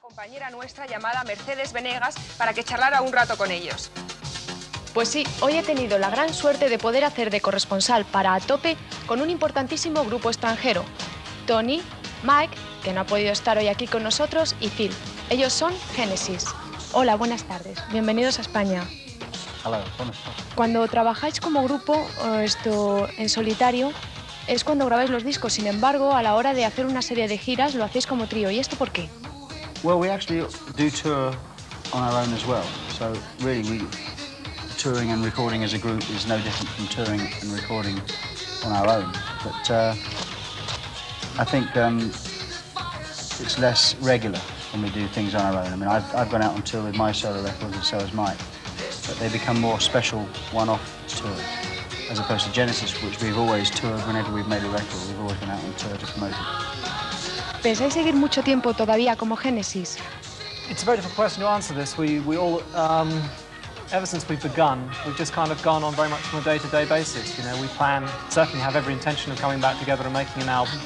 compañera nuestra llamada Mercedes Venegas para que charlara un rato con ellos. Pues sí, hoy he tenido la gran suerte de poder hacer de corresponsal para A Tope con un importantísimo grupo extranjero. Tony, Mike, que no ha podido estar hoy aquí con nosotros, y Phil. Ellos son Genesis. Hola, buenas tardes. Bienvenidos a España. Hola, buenas tardes. Cuando trabajáis como grupo, en solitario, es cuando grabáis los discos. Sin embargo, a la hora de hacer una serie de giras, lo hacéis como trío. ¿Y esto por qué? Well, we actually do tour on our own as well. So really, touring and recording as a group is no different from touring and recording on our own. But I think it's less regular when we do things on our own. I mean, I've gone out on tour with my solo records, and so has Mike. But they become more special one-off tours, as opposed to Genesis, which we've always toured whenever we've made a record. We've always gone out on tour to promote it. ¿Pensáis seguir mucho tiempo todavía como Genesis? It's a very difficult question to answer this. We all, ever since we've begun, we've just kind of gone on very much on a day-to-day basis. You know, we certainly have every intention of coming back together and making an album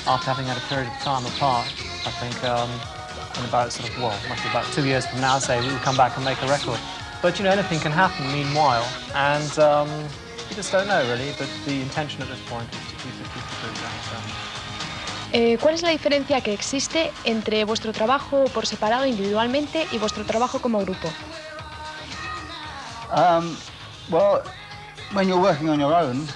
after having had a period of time apart. I think in about must be about 2 years from now, say, we'll come back and make a record. But, you know, anything can happen meanwhile, and we just don't know, really, but the intention at this point is to keep the group going. ¿Cuál es la diferencia que existe entre vuestro trabajo por separado individualmente y vuestro trabajo como grupo? Well, when you're working on your own,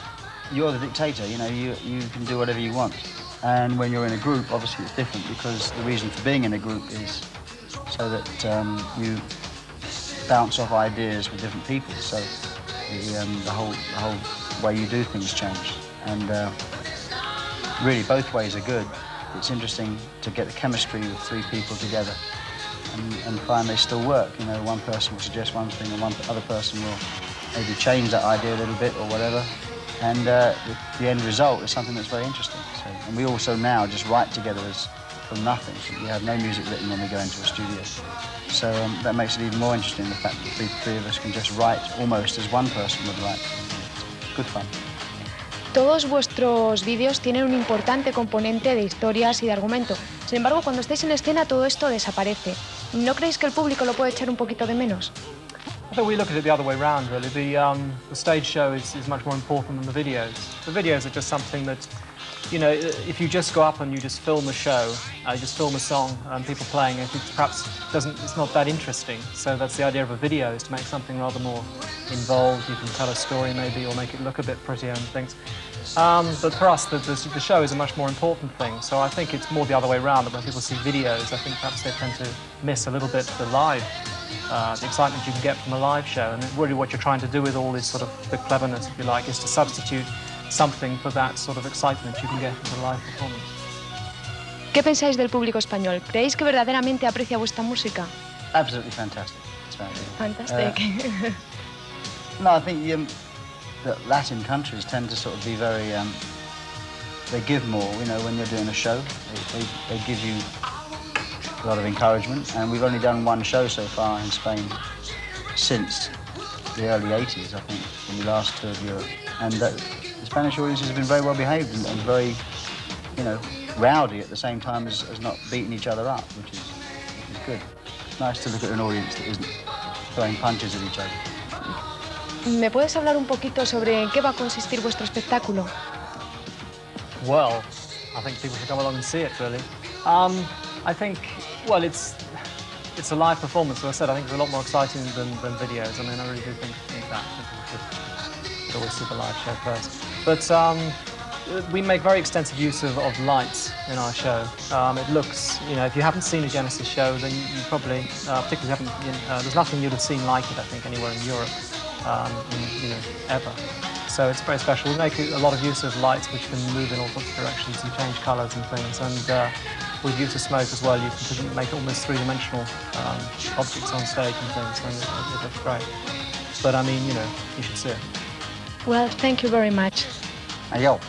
you're the dictator. You know, you can do whatever you want. And when you're in a group, obviously it's different, because the reason for being in a group is so that you bounce off ideas with different people. So the whole way you do things change. And really, both ways are good. It's interesting to get the chemistry with three people together and find they still work. You know, one person will suggest one thing and one other person will maybe change that idea a little bit or whatever. And the end result is something that's very interesting. So, and we also now just write together from nothing. We have no music written when we go into a studio. So that makes it even more interesting, the fact that the three of us can just write almost as one person would write. It's good fun. Todos vuestros vídeos tienen un importante componente de historias y de argumento. Sin embargo, cuando estáis en escena, todo esto desaparece. ¿No creéis que el público lo puede echar un poquito de menos? I think we look at it the other way round, really. The stage show is much more important than the videos. The videos are just something that, you know, if you just go up and you just film a show, you just film a song and people playing it, it's not that interesting. So that's the idea of a video, is to make something rather more involved. You can tell a story maybe, or make it look a bit prettier and things. But for us, the show is a much more important thing. So I think it's more the other way around, that when people see videos, I think perhaps they tend to miss a little bit the excitement you can get from a live show. And really what you're trying to do with all this sort of the cleverness, if you like, is to substitute something for that sort of excitement you can get from a live performance. ¿Qué pensáis del público español? ¿Creéis que verdaderamente aprecia vuestra música? Absolutely fantastic. It's Fantastic. No, I think that Latin countries tend to sort of be very, they give more, you know, when you're doing a show. They give you a lot of encouragement, and we've only done one show so far in Spain since the early 80s, I think, when we last toured Europe. And the Spanish audiences have been very well behaved and very, you know, rowdy at the same time as not beating each other up, which is good. It's nice to look at an audience that isn't throwing punches at each other. ¿Me puedes hablar un poquito sobre en qué va a consistir vuestro espectáculo? Well, I think people should come along and see it, really. I think, well, it's a live performance, as I said. I think it's a lot more exciting than videos. I mean, I really do think that. People should always see the live show first. But we make very extensive use of lights in our show. It looks, you know, if you haven't seen a Genesis show, then you probably, particularly haven't, there's nothing you'd have seen like it, I think, anywhere in Europe, you know, ever. So it's very special. We make a lot of use of lights which can move in all sorts of directions and change colours and things. And with use of smoke as well, you can make almost three-dimensional objects on stage and things, and it looks great. But I mean, you know, you should see it. Well, thank you very much. Adiós.